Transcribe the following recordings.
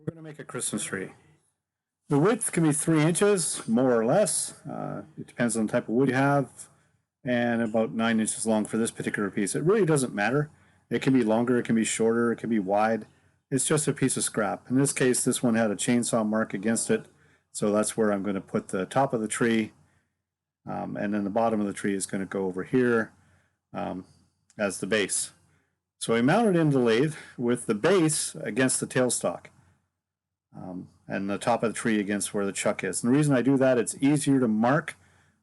We're going to make a Christmas tree. The width can be 3 inches, more or less. It depends on the type of wood you have, and about 9 inches long for this particular piece. It really doesn't matter. It can be longer, it can be shorter, it can be wide. It's just a piece of scrap. In this case, this one had a chainsaw mark against it, so that's where I'm going to put the top of the tree, and then the bottom of the tree is going to go over here as the base. So I mounted it into the lathe with the base against the tailstock. And the top of the tree against where the chuck is. And the reason I do that, it's easier to mark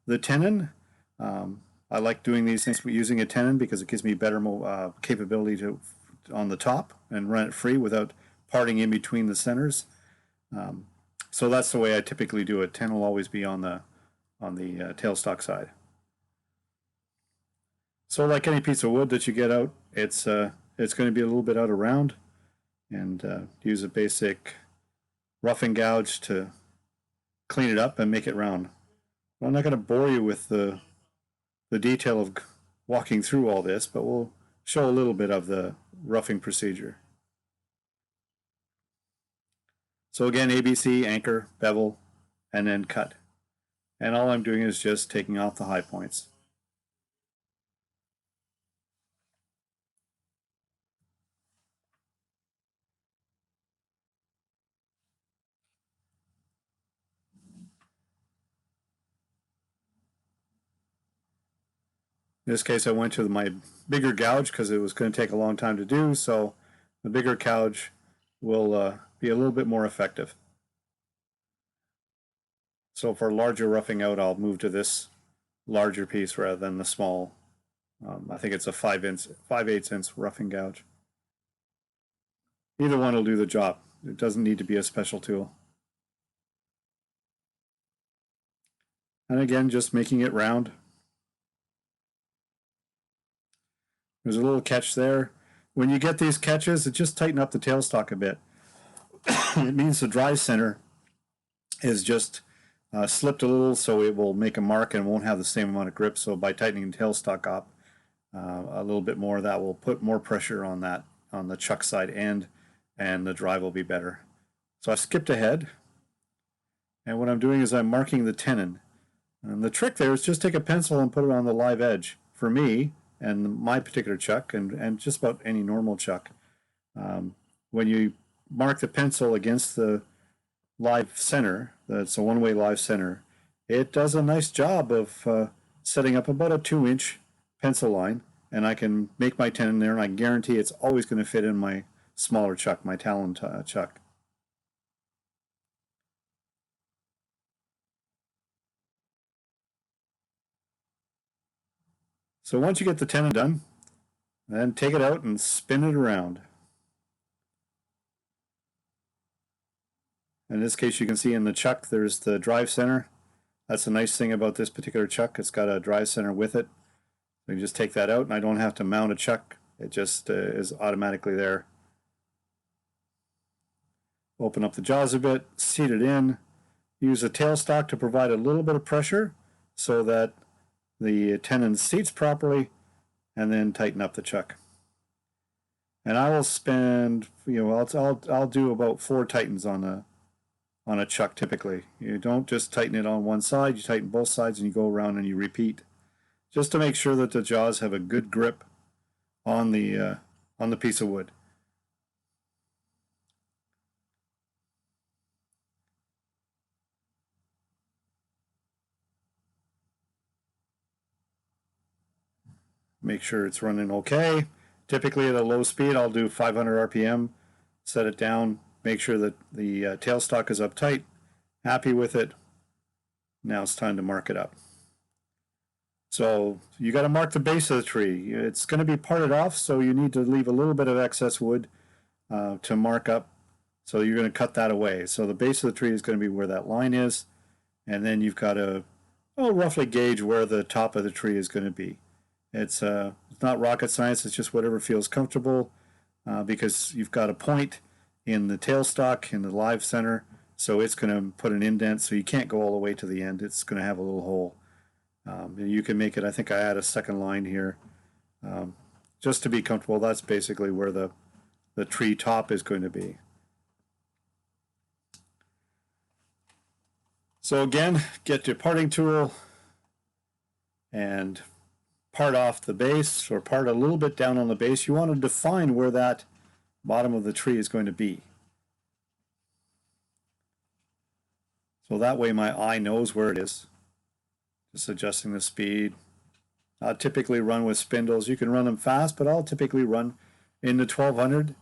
the tenon. I like doing these things using a tenon because it gives me better capability to on the top and run it free without parting in between the centers. So that's the way I typically do it. Tenon will always be on the tailstock side. So like any piece of wood that you get out, it's going to be a little bit out of round, and use a basic roughing gouge to clean it up and make it round. I'm not going to bore you with the detail of walking through all this, but we'll show a little bit of the roughing procedure. So again, ABC, anchor, bevel, and then cut. And all I'm doing is just taking off the high points. In this case, I went to my bigger gouge because it was going to take a long time to do, so the bigger gouge will be a little bit more effective. So for larger roughing out, I'll move to this larger piece rather than the small. I think it's a 5/8 inch roughing gouge. Either one will do the job. It doesn't need to be a special tool. And again, just making it round. There's a little catch there. When you get these catches, it just tighten up the tailstock a bit. It means the drive center is just slipped a little, so it will make a mark and won't have the same amount of grip. So by tightening the tailstock up a little bit more, that will put more pressure on that, on the chuck side end, and the drive will be better. So I skipped ahead, and what I'm doing is I'm marking the tenon. And the trick there is just take a pencil and put it on the live edge. For me, and my particular chuck, and just about any normal chuck, when you mark the pencil against the live center, that's a one-way live center, it does a nice job of setting up about a 2-inch pencil line, and I can make my tenon there, and I guarantee it's always going to fit in my smaller chuck, my Talon chuck. So once you get the tenon done, then take it out and spin it around. In this case, you can see in the chuck, there's the drive center. That's a nice thing about this particular chuck. It's got a drive center with it. So you just take that out, and I don't have to mount a chuck. It just is automatically there. Open up the jaws a bit, seat it in. Use a tailstock to provide a little bit of pressure so that the tenon seats properly, and then tighten up the chuck. And I will spend, I'll do about 4 tightens on a chuck typically. You don't just tighten it on one side, you tighten both sides and you go around and you repeat, just to make sure that the jaws have a good grip on the piece of wood. Make sure it's running okay. Typically at a low speed, I'll do 500 RPM, set it down, make sure that the tailstock is uptight, happy with it. Now it's time to mark it up. So you got to mark the base of the tree. It's going to be parted off, so you need to leave a little bit of excess wood to mark up. So you're going to cut that away. So the base of the tree is going to be where that line is, and then you've got to roughly gauge where the top of the tree is going to be. It's not rocket science, it's just whatever feels comfortable, because you've got a point in the tailstock in the live center, so it's going to put an indent, so you can't go all the way to the end. It's going to have a little hole. You can make it, I think I add a second line here, just to be comfortable. That's basically where the tree top is going to be. So again, get your parting tool and part off the base, or part a little bit down on the base. You want to define where that bottom of the tree is going to be. So that way my eye knows where it is. Just adjusting the speed. I typically run with spindles. You can run them fast, but I'll typically run in the 1200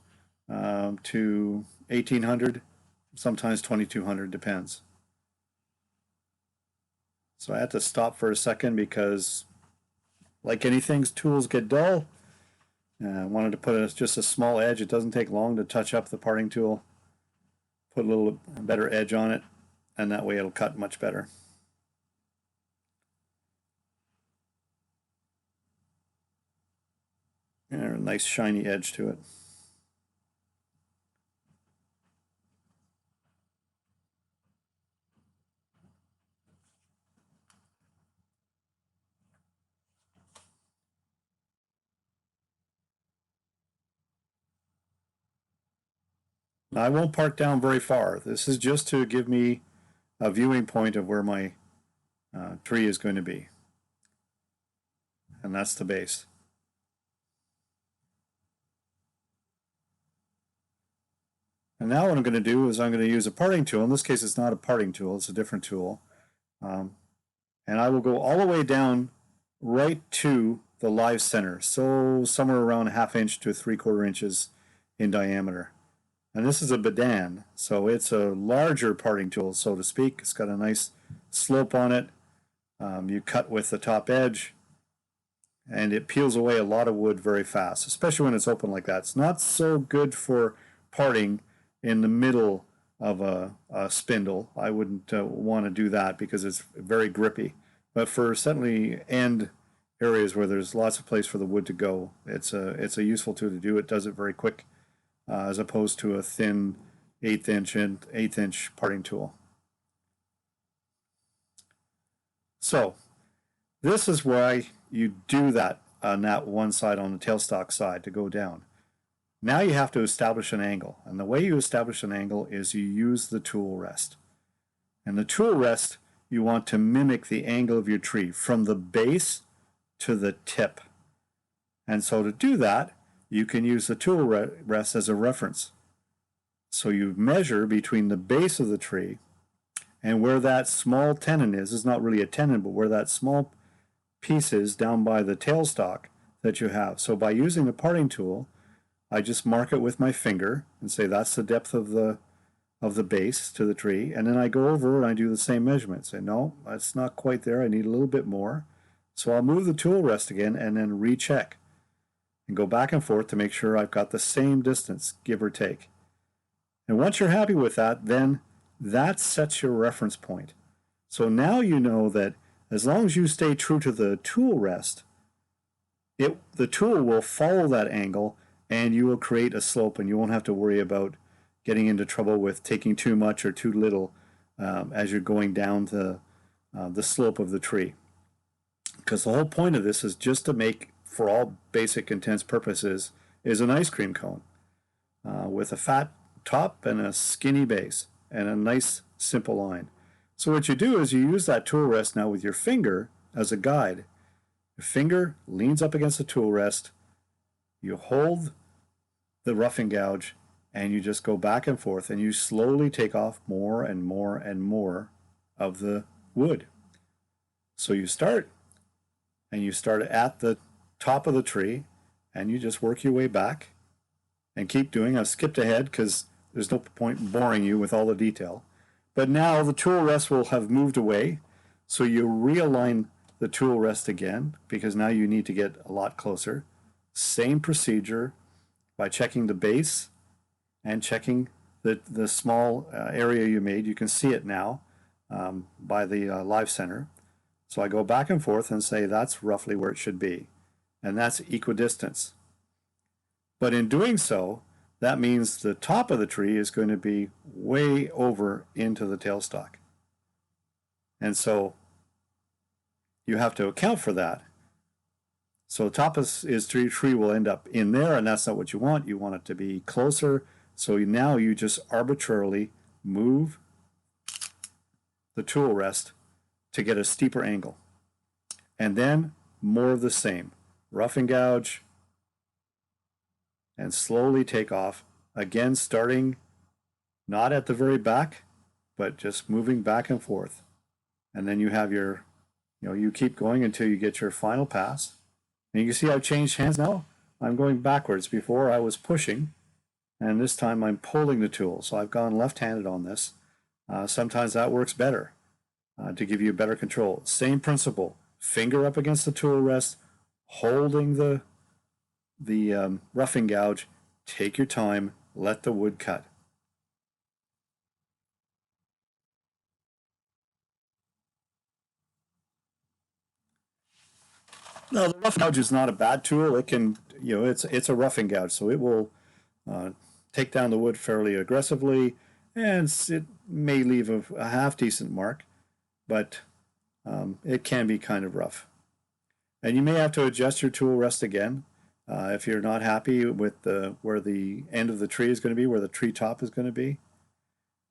to 1800, sometimes 2200, depends. So I had to stop for a second because, like anything, tools get dull. I wanted to put just a small edge. It doesn't take long to touch up the parting tool. Put a little better edge on it, and that way it'll cut much better. And a nice shiny edge to it. Now, I won't part down very far. This is just to give me a viewing point of where my tree is going to be. And that's the base. And now what I'm going to do is I'm going to use a parting tool. In this case, it's not a parting tool. It's a different tool. And I will go all the way down right to the live center. So somewhere around 1/2 inch to 3/4 inches in diameter. And this is a Badan, so it's a larger parting tool, so to speak. It's got a nice slope on it. You cut with the top edge, and it peels away a lot of wood very fast, especially when it's open like that. It's not so good for parting in the middle of a spindle. I wouldn't want to do that because it's very grippy. But for certainly end areas where there's lots of place for the wood to go, it's a useful tool to do. It does it very quick. As opposed to a thin 1/8 inch parting tool. So this is why you do that on that one side, on the tailstock side, to go down. Now you have to establish an angle, and the way you establish an angle is you use the tool rest. And the tool rest, you want to mimic the angle of your tree from the base to the tip. And so to do that, you can use the tool rest as a reference. So you measure between the base of the tree and where that small tenon is. It's not really a tenon, but where that small piece is down by the tailstock that you have. So by using the parting tool, I just mark it with my finger and say that's the depth of the base to the tree. And then I go over and I do the same measurement. Say, no, that's not quite there. I need a little bit more. So I'll move the tool rest again and then recheck. And go back and forth to make sure I've got the same distance, give or take. And once you're happy with that, then that sets your reference point. So now you know that as long as you stay true to the tool rest, the tool will follow that angle and you will create a slope, and you won't have to worry about getting into trouble with taking too much or too little as you're going down the slope of the tree. Because the whole point of this is just to make, for all basic intents purposes, is an ice cream cone with a fat top and a skinny base and a nice simple line. So what you do is you use that tool rest now with your finger as a guide. Your finger leans up against the tool rest, you hold the roughing gouge, and you just go back and forth, and you slowly take off more and more and more of the wood. So you start, and you start at the top of the tree, and you just work your way back and keep doing. I've skipped ahead because there's no point boring you with all the detail. But now the tool rest will have moved away, so you realign the tool rest again because now you need to get a lot closer. Same procedure by checking the base and checking the small area you made. You can see it now by the live center. So I go back and forth and say that's roughly where it should be. And that's equidistance. But in doing so, that means the top of the tree is going to be way over into the tailstock. And so you have to account for that. So the top is tree will end up in there, and that's not what you want. You want it to be closer. So now you just arbitrarily move the tool rest to get a steeper angle. And then more of the same. Rough and gouge and slowly take off. Again, starting not at the very back, but just moving back and forth. And then you have your, you keep going until you get your final pass. And you can see I've changed hands now. I'm going backwards. Before I was pushing, and this time I'm pulling the tool. So I've gone left-handed on this. Sometimes that works better to give you better control. Same principle. Finger up against the tool rest, holding the roughing gouge. Take your time. Let the wood cut. No, the rough gouge is not a bad tool. It can, it's a roughing gouge, so it will take down the wood fairly aggressively, and it may leave a half decent mark, but it can be kind of rough. And you may have to adjust your tool rest again if you're not happy with where the end of the tree is going to be, where the tree top is going to be.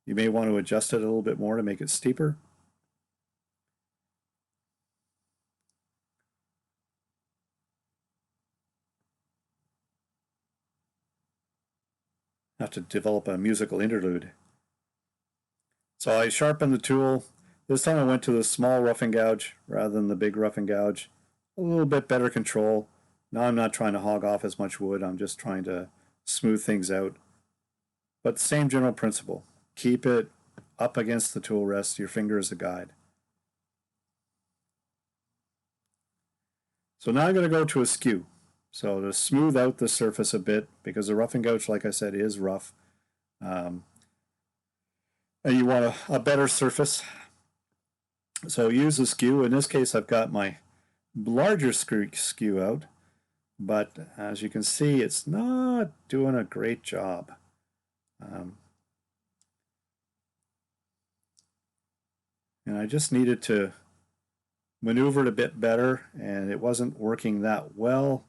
You may want to adjust it a little bit more to make it steeper. Have to develop a musical interlude. So I sharpened the tool. This time I went to the small roughing gouge rather than the big roughing gouge. A little bit better control. Now I'm not trying to hog off as much wood. I'm just trying to smooth things out. But same general principle. Keep it up against the tool rest. Your finger is a guide. So now I'm going to go to a skew. So to smooth out the surface a bit, because the roughing gouge, like I said, is rough. And you want a better surface. So use the skew. In this case, I've got my larger skew out, but as you can see, it's not doing a great job. And I just needed to maneuver it a bit better, and it wasn't working that well.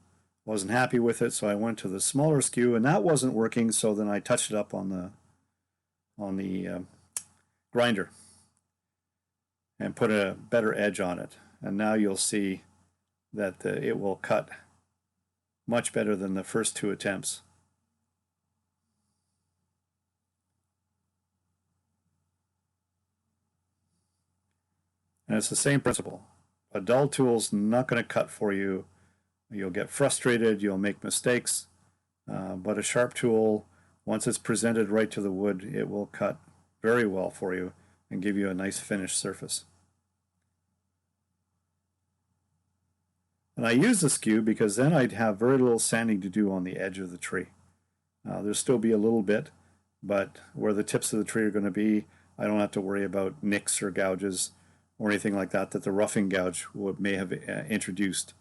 Wasn't happy with it, so I went to the smaller skew, and that wasn't working, so then I touched it up on the grinder and put a better edge on it. And now you'll see that it will cut much better than the first two attempts. And it's the same principle. A dull tool's not going to cut for you. You'll get frustrated, you'll make mistakes, but a sharp tool, once it's presented right to the wood, it will cut very well for you and give you a nice finished surface. And I use the skew because then I'd have very little sanding to do on the edge of the tree. There'll still be a little bit, but where the tips of the tree are going to be, I don't have to worry about nicks or gouges or anything like that the roughing gouge may have introduced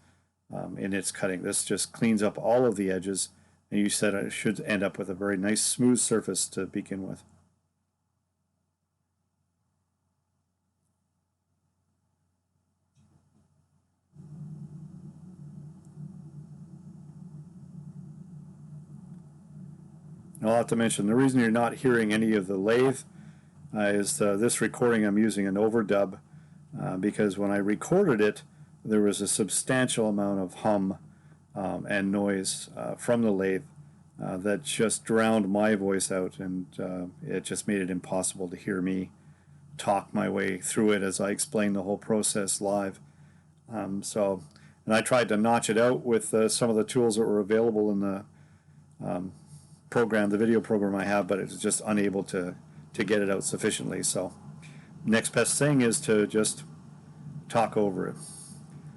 in its cutting. This just cleans up all of the edges, and you said it should end up with a very nice smooth surface to begin with. And I'll have to mention the reason you're not hearing any of the lathe is this recording I'm using an overdub because when I recorded it, there was a substantial amount of hum and noise from the lathe that just drowned my voice out, and it just made it impossible to hear me talk my way through it as I explained the whole process live. And I tried to notch it out with some of the tools that were available in the program, the video program I have, but it was just unable to get it out sufficiently. So next best thing is to just talk over it.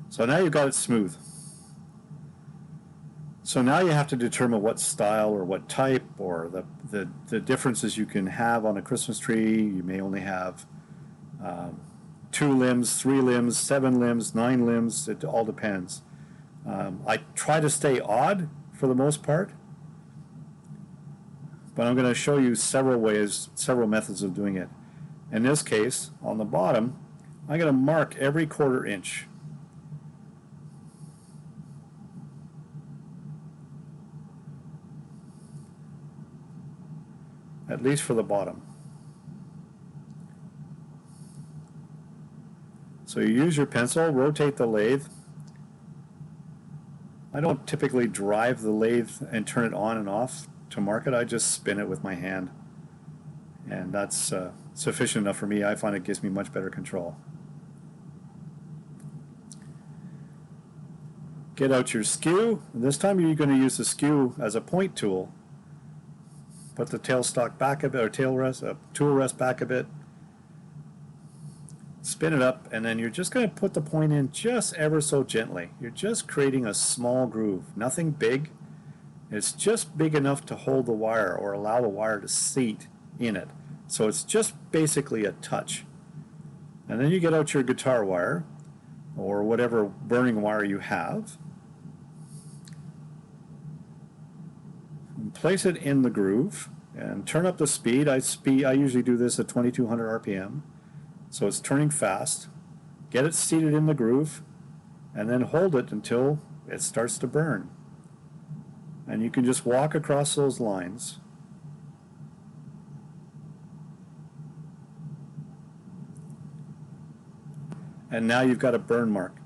So now you've got it smooth. So now you have to determine what style or what type or the differences you can have on a Christmas tree. You may only have 2 limbs, 3 limbs, 7 limbs, 9 limbs. It all depends. I try to stay odd for the most part, but I'm going to show you several ways, several methods of doing it. In this case, on the bottom, I'm going to mark every 1/4 inch. At least for the bottom. So you use your pencil, rotate the lathe. I don't typically drive the lathe and turn it on and off to mark it. I just spin it with my hand. And that's sufficient enough for me. I find it gives me much better control. Get out your skew. And this time you're going to use the skew as a point tool. Put the tailstock back a bit, or tool rest back a bit. Spin it up, and then you're just going to put the point in just ever so gently. You're just creating a small groove, nothing big. It's just big enough to hold the wire or allow the wire to seat in it. So it's just basically a touch. And then you get out your guitar wire or whatever burning wire you have. And place it in the groove and turn up the speed. I usually do this at 2200 RPM. So it's turning fast. Get it seated in the groove and then hold it until it starts to burn. And you can just walk across those lines. And now you've got a burn mark.